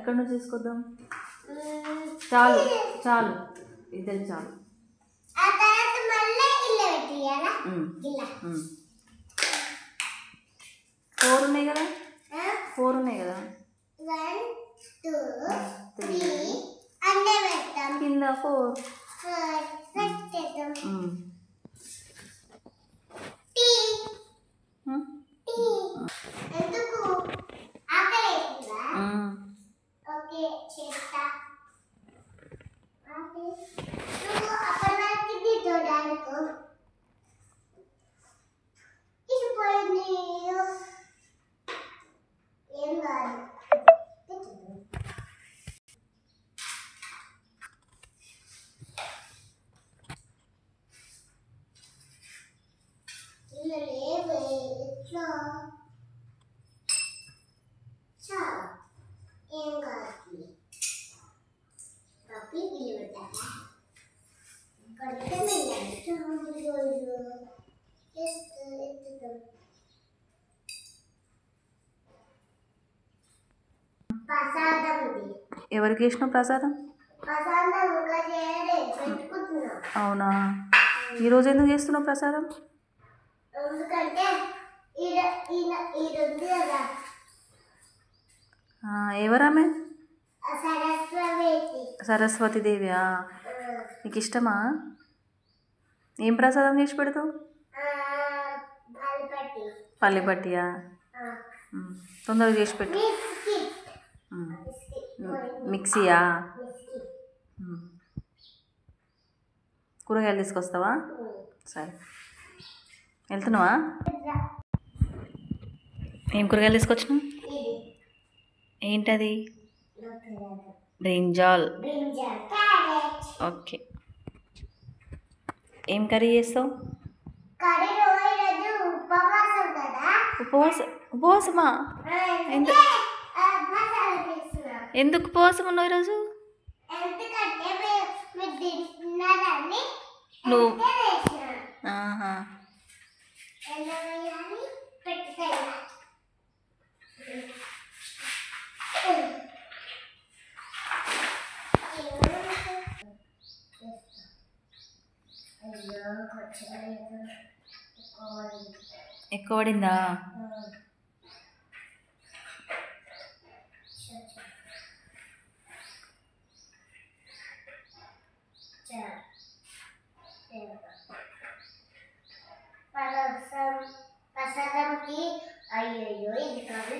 ఎక్కడి నుంచి తీసుకొద్దాం? చాలు చాలు, ఇద్దరికి చాలు. 4 ఉన్నాయి కదా, 4 ఉన్నాయి కదా. 1 2 3 కింద 4 ఎవరికి వేసినావు ప్రసాదం? అవునా, ఈరోజు ఎందుకు చేస్తున్నావు ప్రసాదం? ఎవరామె? సరస్వతి దేవియా? నీకు ఇష్టమా? ఏం ప్రసాదం చేసి పెడతావు? పల్లిపట్టియా? తొందరగా చేసి పెట్టు. మిక్సీయా? కూరగాయలు తీసుకొస్తావా? సరే, వెళ్తున్నావా? ఏం కూరగాయలు తీసుకొచ్చినావు? ఏంటది? బ్రింజాల్. ఓకే. ఏం కర్రీ చేస్తావు? ఉపవాసమా? ఎందుకు ఉపవాసం ఉన్నావు ఈరోజు? నువ్వు ఎక్కువ పడిందా? ప్రసాదంకి అయ్యో ఇది కాదు.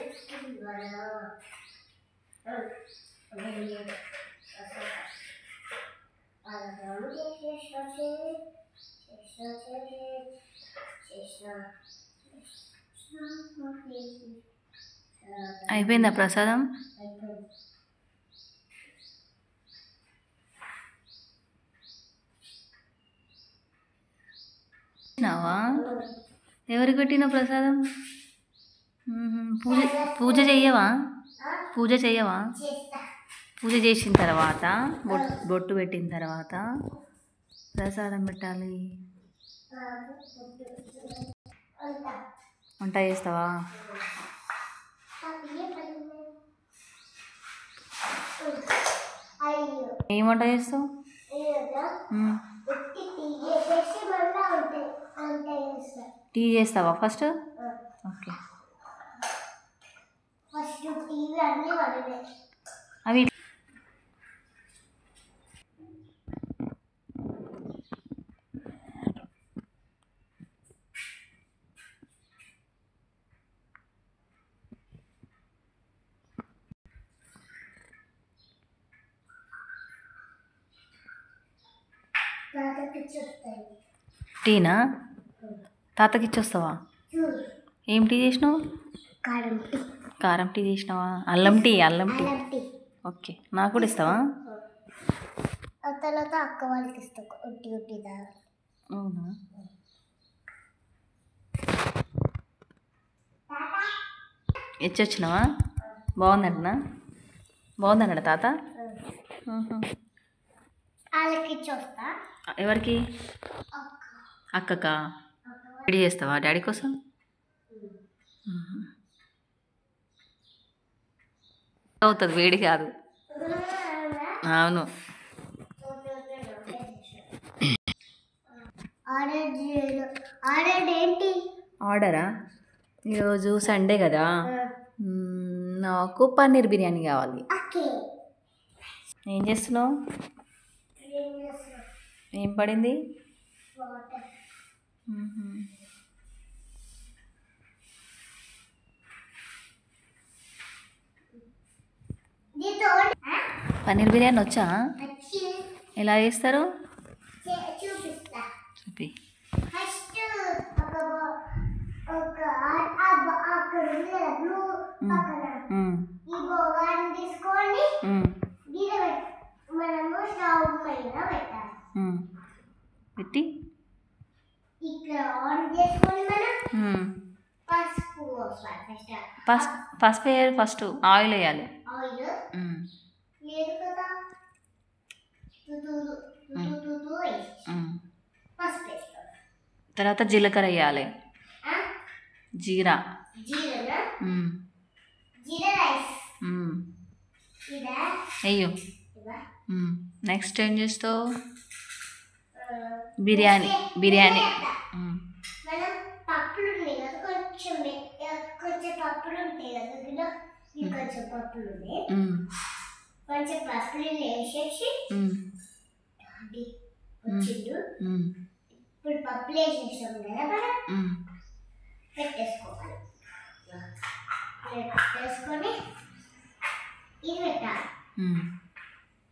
అయిపోయిందా ప్రసాదం? ఎవరికి పెట్టిన ప్రసాదం? పూజ చెయ్యవా? పూజ చేసిన తర్వాత బొట్టు పెట్టిన తర్వాత ప్రసాదం పెట్టాలి. వంట చేస్తావా? ఏం వంట చేస్తావు? టీ చేస్తావా ఫస్ట్? ఓకే. అవి టీనా? తాతకి ఇచ్చొస్తావా? ఏం టీ చేసినావు? కారం టీ చేసినావా? అల్లం టీ. ఓకే, నాకు కూడా ఇస్తావా? తర్వాత అక్క వాళ్ళకి ఇస్తా. అవునా? ఇచ్చొచ్చినావా? బాగుందన్నాడు తాత. ఎవరికి? అక్కకా? రెడీ చేస్తావా డాడీ కోసం? అవుతుంది, వేడి కాదు. అవును. ఆర్డరా? ఈరోజు సండే కదా, నాకు పన్నీర్ బిర్యానీ కావాలి. ఏం చేస్తున్నావు? ఏం పడింది? పన్నీర్ బిర్యానీ వచ్చా? ఎలా చేస్తారు? చూపి. పెట్టి పసుపు వేయాలి, ఫస్ట్ ఆయిల్ వేయాలి. తర్వాత జీలకర్ర వేయాలి, జీరా. అయ్యో, నెక్స్ట్ ఏం చేస్తావు? బిర్యానీ బిర్యానీ పప్పులు ఉన్నాయి కదా, కొంచెం పప్పులు ఉంటాయి కదా, కొంచెం పప్పులు ఉన్నాయి, కొంచెం పప్పులు వేసేసి వచ్చిండు. ఇప్పుడు పప్పులు వేసేసాం కదా, మనం పెట్టేసుకోవాలి. పెట్టేసుకొని ఇది పెట్టాలి.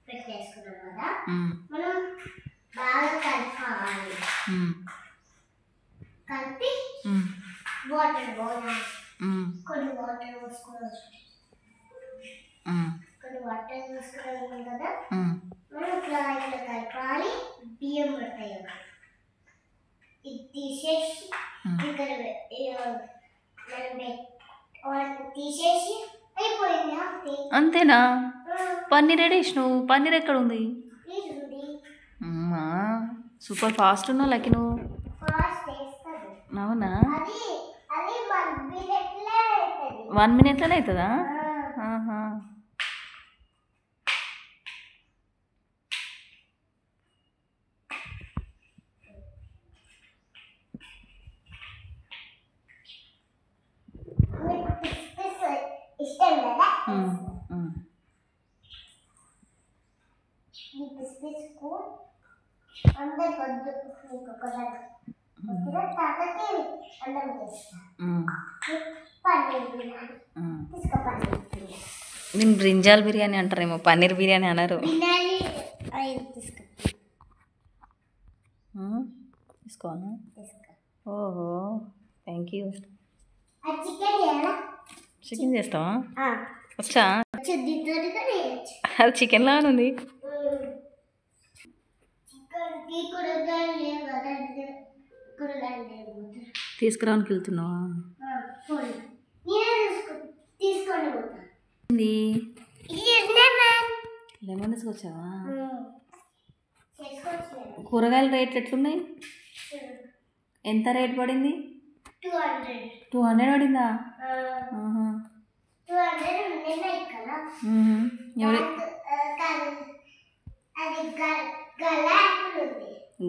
పెట్టేసుకున్నాం కదా, మనం బాగా కలుపుకోవాలి. కలిపి వాటర్ పోయాలి. కొన్ని వాటర్ పోసుకోవాలి. కొన్ని వాటర్ పోసుకున్నాం కదా, మనం ఇట్లా కలపాలి. బియ్యం పడతాయి కదా, ఇది తీసేసి ఇక్కడ మనం తీసేసి అయిపోయింది. అంతేనా? పన్నీర్ రెడీ చేసినావు. పన్నీర్ ఎక్కడ ఉంది? అమ్మా, సూపర్ ఫాస్ట్ ఉన్నావు లక్కీ నువ్వు. అవునా? 1 minute అవుతుందా? ఇష్టం కదా, అందరు వద్దు, నీకు ఒక తాతకి అన్నం చేస్తా. నేను బ్రింజాల్ బిర్యానీ అంటారేమో, పన్నీర్ బిర్యానీ అనరు. తీసుకోవాలా? ఓహో, థ్యాంక్ యూ. చికెన్ చేస్తావా? వచ్చా? అది చికెన్ లాగా ఉంది. తీసుకురావడానికి వెళ్తున్నావా? లెమన్ తీసుకొచ్చావా? కూరగాయల రేట్లు ఎట్లున్నాయి? ఎంత రేట్ పడింది? 200 పడిందా?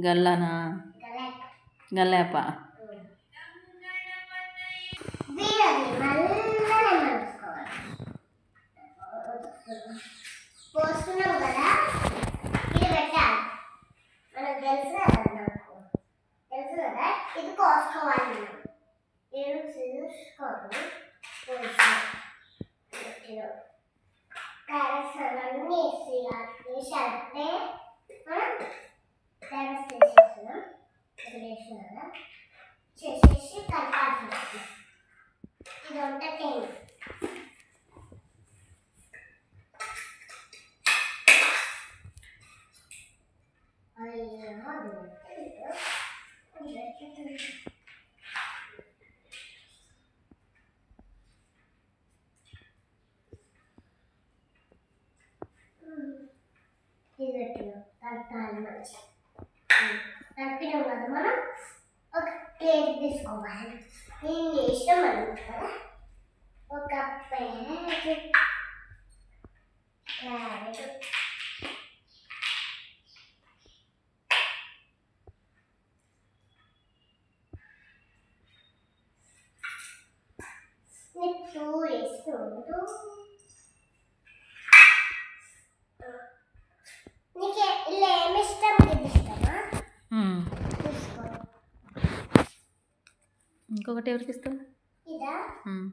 గల్లానా? గల్లాప. పోస్తున్నాం కదా, ఇది పెట్టాలి. మనకు తెలుసు కదా, ఇది కోసుకోవాలి. నేను చూసుకోవాలి. క్యారెట్స్ అన్నీ వేసాలంటే మనం క్యారెట్స్ వేసేస్తున్నాం. వేసినా చేసేసి కలపాల్సి. ఇది వంట టైం. కలిపినాం కదా, మనం ఒక ప్లేట్ తీసుకోవాలి. నేను ఇష్టం అనుకుంటా. ఒక ప్లేట్ ఇంకొకటి ఎవరికి ఇస్తావు? ఇదా మ్మ్.